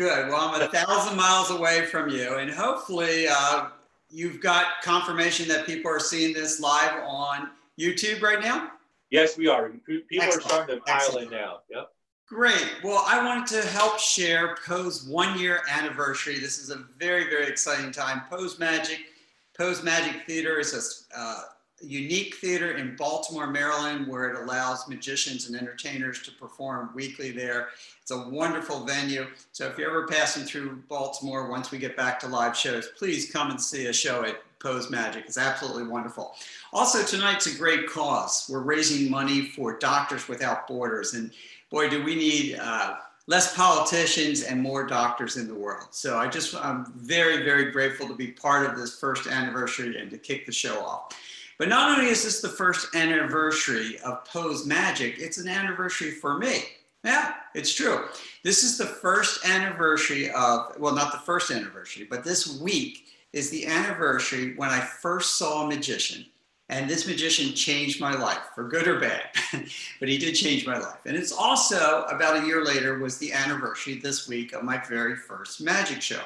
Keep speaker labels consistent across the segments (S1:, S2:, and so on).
S1: Good. Well, I'm 1,000 miles away from you, and hopefully you've got confirmation that people are seeing this live on YouTube right now.
S2: Yes, we are. People
S1: Excellent.
S2: are starting to pile in now. Yep.
S1: Great. Well, I wanted to help share Poe's 1-year anniversary. This is a very, very exciting time. Poe's Magic Theater is a unique theater in Baltimore, Maryland, where it allows magicians and entertainers to perform weekly there. It's a wonderful venue. So if you're ever passing through Baltimore, once we get back to live shows, please come and see a show at Poe's Magic. It's absolutely wonderful. Also, tonight's a great cause. We're raising money for Doctors Without Borders. And boy, do we need less politicians and more doctors in the world. So I'm very, very grateful to be part of this first anniversary and to kick the show off. But not only is this the first anniversary of Poe's Magic, it's an anniversary for me. Yeah, it's true. This is the first anniversary of, well, not the first anniversary, but this week is the anniversary when I first saw a magician. And this magician changed my life, for good or bad, but he did change my life. And it's also, about a year later, was the anniversary this week of my very first magic show.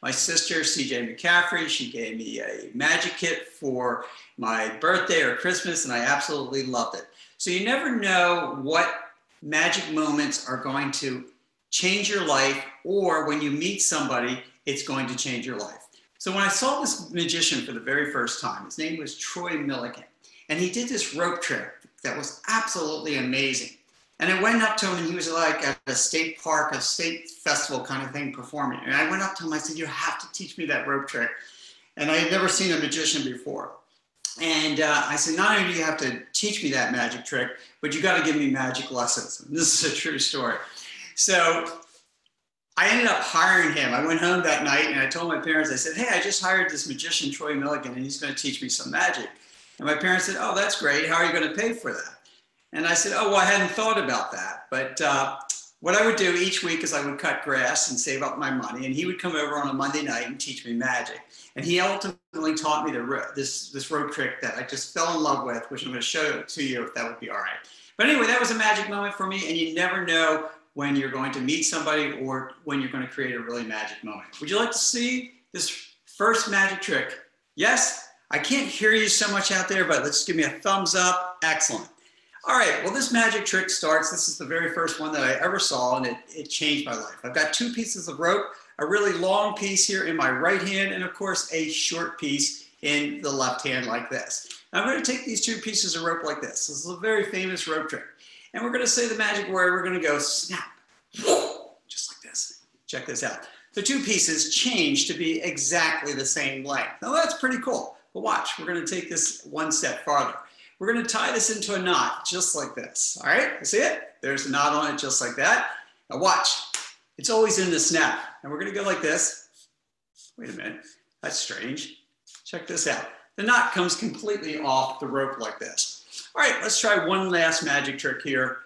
S1: My sister, CJ McCaffrey, she gave me a magic kit for my birthday or Christmas, and I absolutely loved it. So you never know what magic moments are going to change your life, or when you meet somebody, it's going to change your life. So when I saw this magician for the very first time, his name was Troy Milligan, and he did this rope trick that was absolutely amazing. And I went up to him, and he was like at a state park, a state festival kind of thing performing. And I went up to him, I said, "You have to teach me that rope trick." And I had never seen a magician before. And I said, "Not only do you have to teach me that magic trick, but you got to give me magic lessons." And this is a true story. So I ended up hiring him. I went home that night and I told my parents, I said, "Hey, I just hired this magician, Troy Milligan, and he's going to teach me some magic." And my parents said, "Oh, that's great. How are you going to pay for that?" And I said, "Oh, well, I hadn't thought about that. But what I would do each week is I would cut grass and save up my money, and he would come over on a Monday night and teach me magic." And he ultimately taught me this rope trick that I just fell in love with, which I'm going to show to you if that would be all right. But anyway, that was a magic moment for me, and you never know when you're going to meet somebody or when you're going to create a really magic moment. Would you like to see this first magic trick? Yes? I can't hear you so much out there, but let's give me a thumbs up. Excellent. All right, well, this magic trick starts. This is the very first one that I ever saw, and it changed my life. I've got 2 pieces of rope, a really long piece here in my right hand, and of course, a short piece in the left hand like this. Now, I'm going to take these 2 pieces of rope like this. This is a very famous rope trick. And we're going to say the magic word. We're going to go snap, just like this. Check this out. The 2 pieces change to be exactly the same length. Now that's pretty cool. But watch, we're going to take this one step farther. We're going to tie this into a knot, just like this. All right, see it? There's a knot on it, just like that. Now watch, it's always in the snap. And we're going to go like this. Wait a minute, that's strange. Check this out. The knot comes completely off the rope like this. All right, let's try one last magic trick here.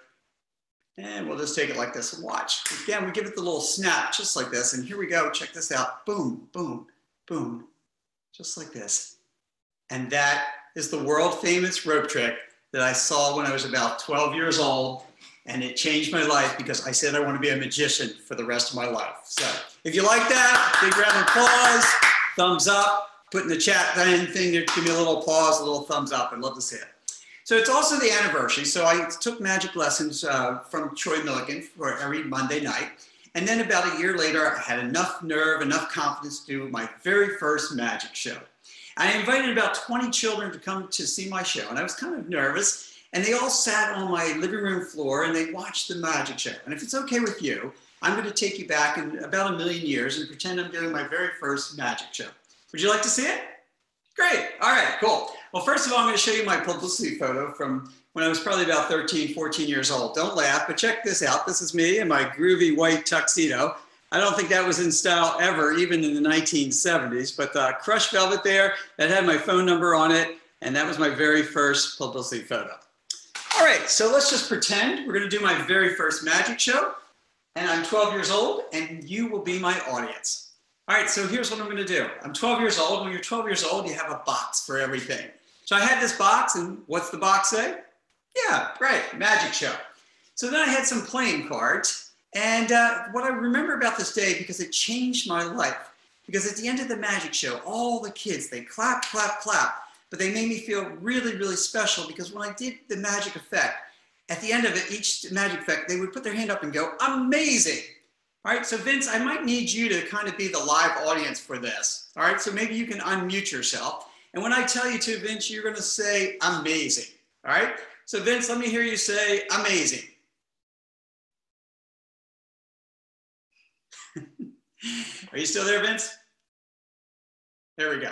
S1: And we'll just take it like this and watch. Again, we give it the little snap just like this. And here we go. Check this out. Boom, boom, boom. Just like this. And that is the world famous rope trick that I saw when I was about 12 years old. And it changed my life because I said I want to be a magician for the rest of my life. So if you like that, big round of applause, thumbs up, put in the chat thing, give me a little applause, a little thumbs up. I'd love to see it. So it's also the anniversary. So I took magic lessons from Troy Milligan for every Monday night. And then about a year later, I had enough nerve, enough confidence to do my very first magic show. I invited about 20 children to come to see my show. And I was kind of nervous. And they all sat on my living room floor and they watched the magic show. And if it's okay with you, I'm going to take you back in about 1,000,000 years and pretend I'm doing my very first magic show. Would you like to see it? Great. All right, cool. Well, first of all, I'm going to show you my publicity photo from when I was probably about 13, 14 years old. Don't laugh, but check this out. This is me in my groovy white tuxedo. I don't think that was in style ever, even in the 1970s, but crushed velvet there, that had my phone number on it, and that was my very first publicity photo. All right, so let's just pretend we're going to do my very first magic show, and I'm 12 years old, and you will be my audience. All right, so here's what I'm going to do. I'm 12 years old. When you're 12 years old, you have a box for everything. So I had this box, and what's the box say? Yeah, right, magic show. So then I had some playing cards, And what I remember about this day, because it changed my life, because at the end of the magic show, all the kids, they clap, clap, clap, but they made me feel really, really special, because when I did the magic effect, at the end of it, each magic effect, they would put their hand up and go, amazing. All right, so Vince, I might need you to kind of be the live audience for this. All right, so maybe you can unmute yourself. And when I tell you to, Vince, you're going to say amazing. All right, so Vince, let me hear you say amazing. Are you still there, Vince? There we go.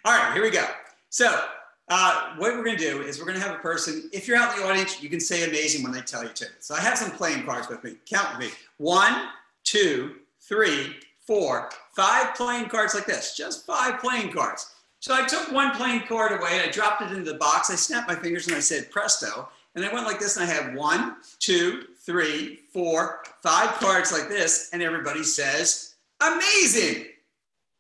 S1: All right, here we go. So what we're going to do is we're going to have a person, if you're out in the audience, you can say amazing when they tell you to. So I have some playing cards with me. Count with me. 1, 2, 3, 4, 5 playing cards like this. Just 5 playing cards. So I took one playing card away, I dropped it into the box, I snapped my fingers and I said presto. And I went like this and I had 1, 2, 3, 4, 5 cards like this, and everybody says, amazing.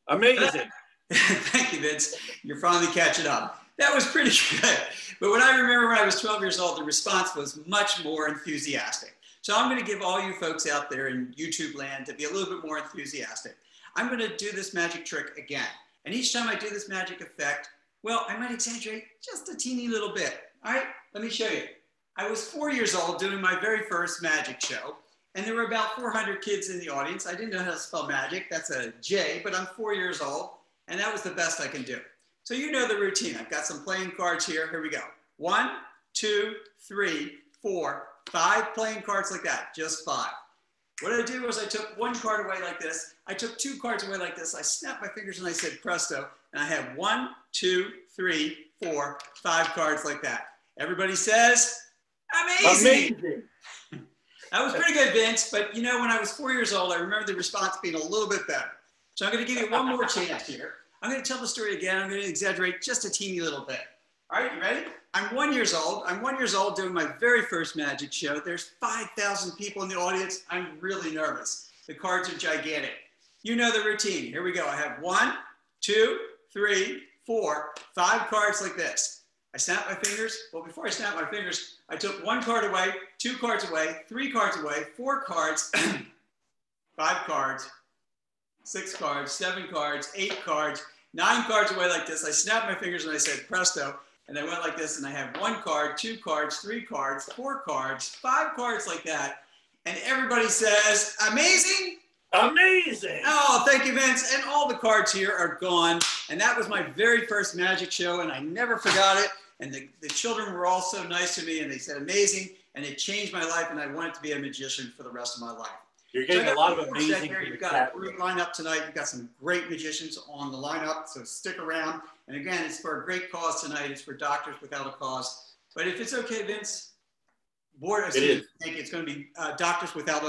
S2: Amazing.
S1: Thank you, Vince. You're finally catching up. That was pretty good. But when I remember when I was 12 years old, the response was much more enthusiastic. So I'm going to give all you folks out there in YouTube land to be a little bit more enthusiastic. I'm going to do this magic trick again. And each time I do this magic effect, well, I might exaggerate just a teeny little bit. All right, let me show you. I was 4 years old doing my very first magic show, and there were about 400 kids in the audience. I didn't know how to spell magic. That's a J, but I'm 4 years old, and that was the best I can do. So you know the routine. I've got some playing cards here. Here we go. 1, 2, 3, 4, 5 playing cards like that, just 5. What I did was I took one card away like this. I took 2 cards away like this. I snapped my fingers and I said presto, and I had 1, 2, 3, 4, 5 cards like that. Everybody says, amazing. Amazing. That was pretty good, Vince, but you know, when I was 4 years old, I remember the response being a little bit better. So I'm going to give you one more chance here. I'm going to tell the story again. I'm going to exaggerate just a teeny little bit. All right, you ready? I'm 1 year old. I'm 1 year old doing my very first magic show. There's 5,000 people in the audience. I'm really nervous. The cards are gigantic. You know the routine. Here we go. I have 1, 2, 3, 4, 5 cards like this. I snap my fingers. Well, before I snap my fingers, I took 1 card away, 2 cards away, 3 cards away, 4 cards, 5 cards, 6 cards, 7 cards, 8 cards, 9 cards away like this. I snapped my fingers and I said presto. And I went like this, and I have 1 card, 2 cards, 3 cards, 4 cards, 5 cards like that. And everybody says, amazing?
S2: Amazing.
S1: Oh, thank you, Vince. And all the cards here are gone. And that was my very first magic show, and I never forgot it. And the children were all so nice to me, and they said amazing. And it changed my life, and I wanted to be a magician for the rest of my life.
S2: You're getting a lot of amazing.
S1: You've got a great lineup tonight. You've got some great magicians on the lineup, so stick around. And again, it's for a great cause tonight. It's for Doctors Without a Cause. But if it's okay, Vince, thank you. It's going to be Doctors Without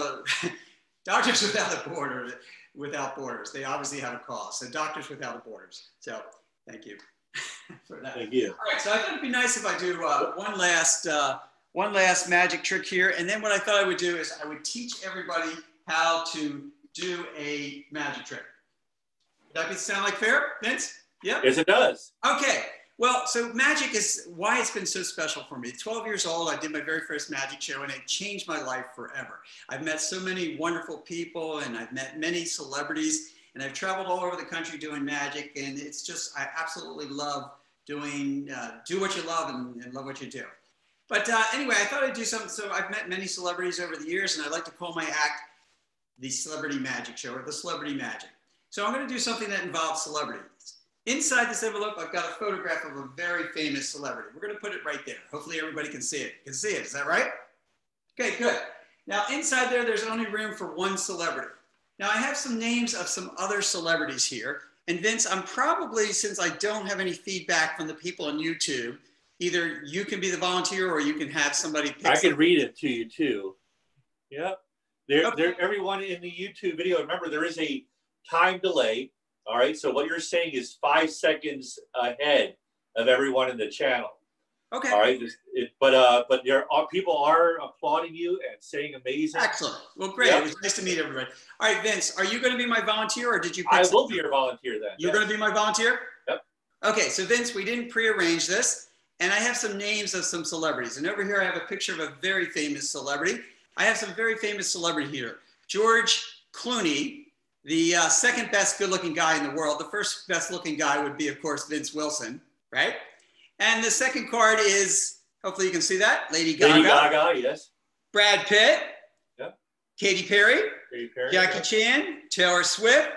S1: Without Borders. They obviously have a cause. So Doctors Without Borders. So thank you for that.
S2: Thank you.
S1: All right. So I thought it'd be nice if I do one last magic trick here. And then what I thought I would do is I would teach everybody how to do a magic trick. Does that sound like fair, Vince? Yep.
S2: Yes, it does.
S1: Okay. Well, so magic is why it's been so special for me. 12 years old, I did my very first magic show, and it changed my life forever. I've met so many wonderful people, and I've met many celebrities, and I've traveled all over the country doing magic, and it's just, I absolutely love doing, do what you love and love what you do. But anyway, I thought I'd do something. So I've met many celebrities over the years, and I like to call my act the Celebrity Magic Show, or the Celebrity Magic. So I'm going to do something that involves celebrities. Inside this envelope, I've got a photograph of a very famous celebrity. We're going to put it right there. Hopefully everybody can see it. You can see it, is that right? Okay, good. Now inside there, there's only room for 1 celebrity. Now I have some names of some other celebrities here. And Vince, I'm probably, since I don't have any feedback from the people on YouTube, either you can be the volunteer or you can have somebody pick.
S2: I can read it to you too. Yep. Everyone in the YouTube video, remember there is a time delay. All right. So what you're saying is 5 seconds ahead of everyone in the channel.
S1: Okay.
S2: All right. But people are applauding you and saying amazing.
S1: Excellent. Well, great. Yep. It was nice to meet everybody. All right, Vince, are you going to be my volunteer, or did you pick
S2: I will be your volunteer then.
S1: You're going to be my volunteer?
S2: Yep.
S1: Okay. So Vince, we didn't prearrange this, and I have some names of some celebrities. And over here, I have a picture of a very famous celebrity. I have some very famous celebrity here. George Clooney, the second best good-looking guy in the world. The first best-looking guy would be, of course, Vince Wilson, right? And the second card is, hopefully you can see that, Lady Gaga.
S2: Lady Gaga, yes.
S1: Brad Pitt.
S2: Yep.
S1: Katy Perry.
S2: Katy Perry.
S1: Jackie Chan. Taylor Swift.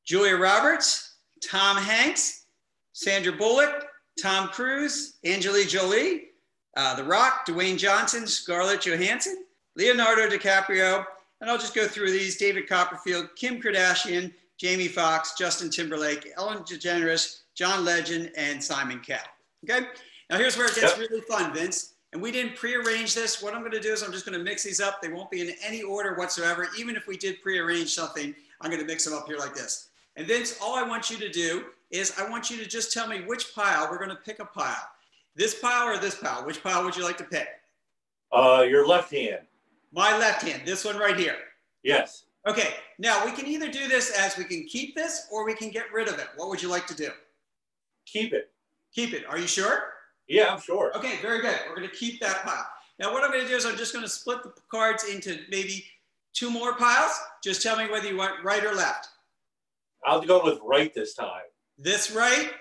S1: Julia Roberts. Tom Hanks. Sandra Bullock. Tom Cruise. Angelina Jolie. The Rock. Dwayne Johnson. Scarlett Johansson. Leonardo DiCaprio. And I'll just go through these. David Copperfield. Kim Kardashian. Jamie Foxx. Justin Timberlake. Ellen DeGeneres. John Legend. And Simon Cowell. Okay? Now here's where it gets really fun, Vince. And we didn't pre-arrange this. What I'm going to do is I'm just going to mix these up. They won't be in any order whatsoever. Even if we did pre-arrange something, I'm going to mix them up here like this. And Vince, all I want you to do is I want you to just tell me which pile. We're going to pick a pile. This pile or this pile? Which pile would you like to pick?
S2: Your left hand.
S1: My left hand. This one right here.
S2: Yes.
S1: Okay. Now, we can either do this as we can keep this or we can get rid of it. What would you like to do?
S2: Keep it.
S1: Keep it. Are you sure?
S2: Yeah, I'm sure.
S1: Okay, very good. We're going to keep that pile. Now, what I'm going to do is I'm just going to split the cards into maybe 2 more piles. Just tell me whether you want right or left.
S2: I'll go with right this time.
S1: This right?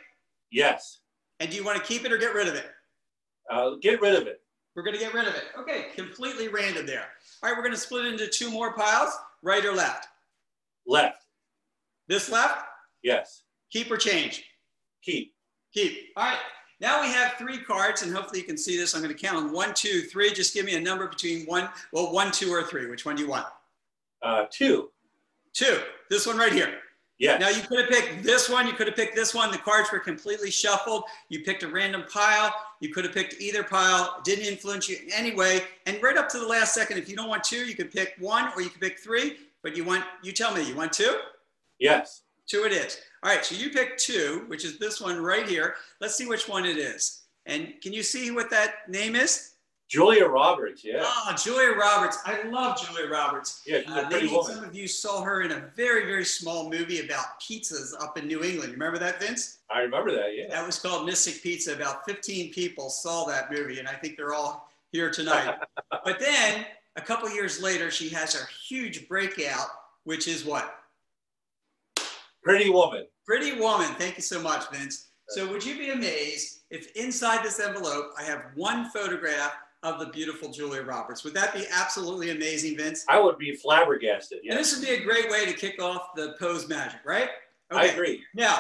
S2: Yes.
S1: And do you want to keep it or get rid of it?
S2: Get rid of it.
S1: We're going to get rid of it. Okay, completely random there. All right, we're going to split it into 2 more piles. Right or left?
S2: Left.
S1: This left?
S2: Yes.
S1: Keep or change?
S2: Keep.
S1: Keep. All right. Now we have 3 cards, and hopefully you can see this. I'm going to count on 1, 2, 3. Just give me a number between 1, 2, or 3. Which one do you want?
S2: 2.
S1: 2. This one right here.
S2: Yeah.
S1: Now you could have picked this one. You could have picked this one. The cards were completely shuffled. You picked a random pile. You could have picked either pile. It didn't influence you in any way. And right up to the last second, if you don't want 2, you could pick 1 or you could pick 3. But you tell me, you want 2?
S2: Yes.
S1: 2 it is. All right, so you picked 2, which is this one right here. Let's see which one it is. And can you see what that name is?
S2: Julia Roberts, yeah.
S1: Oh, Julia Roberts. I love Julia Roberts.
S2: Yeah, she's a pretty woman.
S1: Some of you saw her in a very, very small movie about pizzas up in New England. Remember that, Vince?
S2: I remember that, yeah.
S1: That was called Mystic Pizza. About 15 people saw that movie, and I think they're all here tonight. But then, a couple years later, she has her huge breakout, which is what?
S2: Pretty Woman.
S1: Pretty Woman. Thank you so much, Vince. So would you be amazed if inside this envelope, I have 1 photograph of the beautiful Julia Roberts? Would that be absolutely amazing, Vince?
S2: I would be flabbergasted, yeah.
S1: And this would be a great way to kick off the pose magic, right?
S2: Okay. I agree.
S1: Now,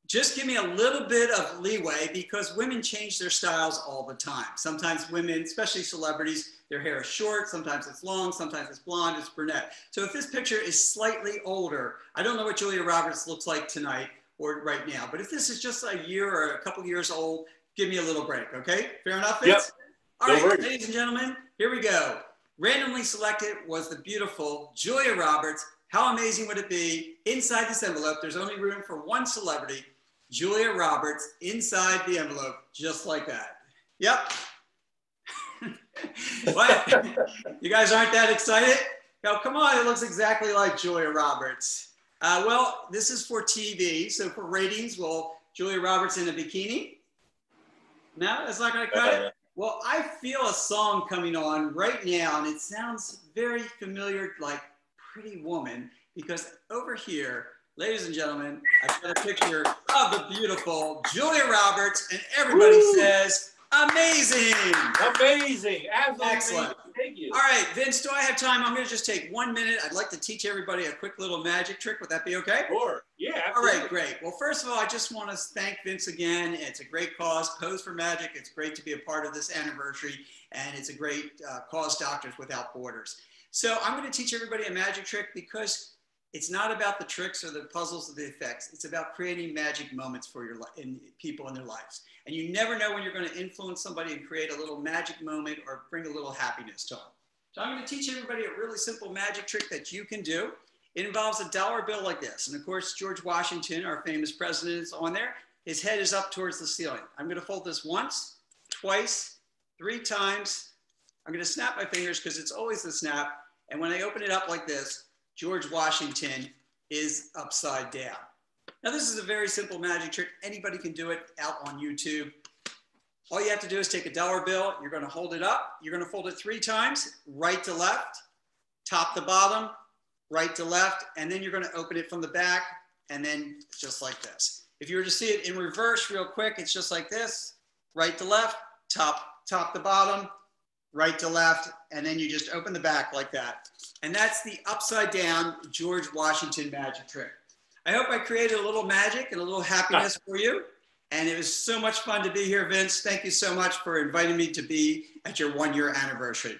S1: just give me a little bit of leeway because women change their styles all the time. Sometimes women, especially celebrities, their hair is short, sometimes it's long, sometimes it's blonde, it's brunette. So if this picture is slightly older, I don't know what Julia Roberts looks like tonight or right now, but if this is just a year or a couple years old, give me a little break, okay? Fair enough, Vince?
S2: Yep.
S1: All right, ladies and gentlemen, here we go. Randomly selected was the beautiful Julia Roberts. How amazing would it be? Inside this envelope, there's only room for 1 celebrity, Julia Roberts, inside the envelope, just like that. Yep. What? You guys aren't that excited? No, come on, it looks exactly like Julia Roberts. Well, this is for TV, so for ratings, well, Julia Roberts in a bikini? No, that's not gonna cut it? Well, I feel a song coming on right now, and it sounds very familiar, like Pretty Woman, because over here, ladies and gentlemen, I've got a picture of the beautiful Julia Roberts, and everybody says, amazing.
S2: Amazing. Absolutely.
S1: Excellent.
S2: Thank you.
S1: All right, Vince, do I have time? I'm going to just take 1 minute. I'd like to teach everybody a quick little magic trick. Would that be okay?
S2: Sure. Yeah, absolutely.
S1: All right, great. Well, first of all, I just want to thank Vince again. It's a great cause, Pose for Magic. It's great to be a part of this anniversary, and it's a great cause, Doctors Without Borders. So I'm going to teach everybody a magic trick because it's not about the tricks or the puzzles or the effects. It's about creating magic moments for people in their lives. And you never know when you're going to influence somebody and create a little magic moment or bring a little happiness to them. So I'm going to teach everybody a really simple magic trick that you can do. It involves a dollar bill like this. And of course, George Washington, our famous president, is on there. His head is up towards the ceiling. I'm going to fold this once, twice, 3 times. I'm going to snap my fingers because it's always the snap. And when I open it up like this, George Washington is upside down. Now, this is a very simple magic trick. Anybody can do it out on YouTube. All you have to do is take a dollar bill. You're going to hold it up. You're going to fold it 3 times, right to left, top to bottom, right to left, and then you're going to open it from the back, and then just like this. If you were to see it in reverse real quick, it's just like this, right to left, top to bottom, right to left, and then you just open the back like that. And that's the upside down George Washington magic trick. I hope I created a little magic and a little happiness for you. And it was so much fun to be here, Vince. Thank you so much for inviting me to be at your 1-year anniversary.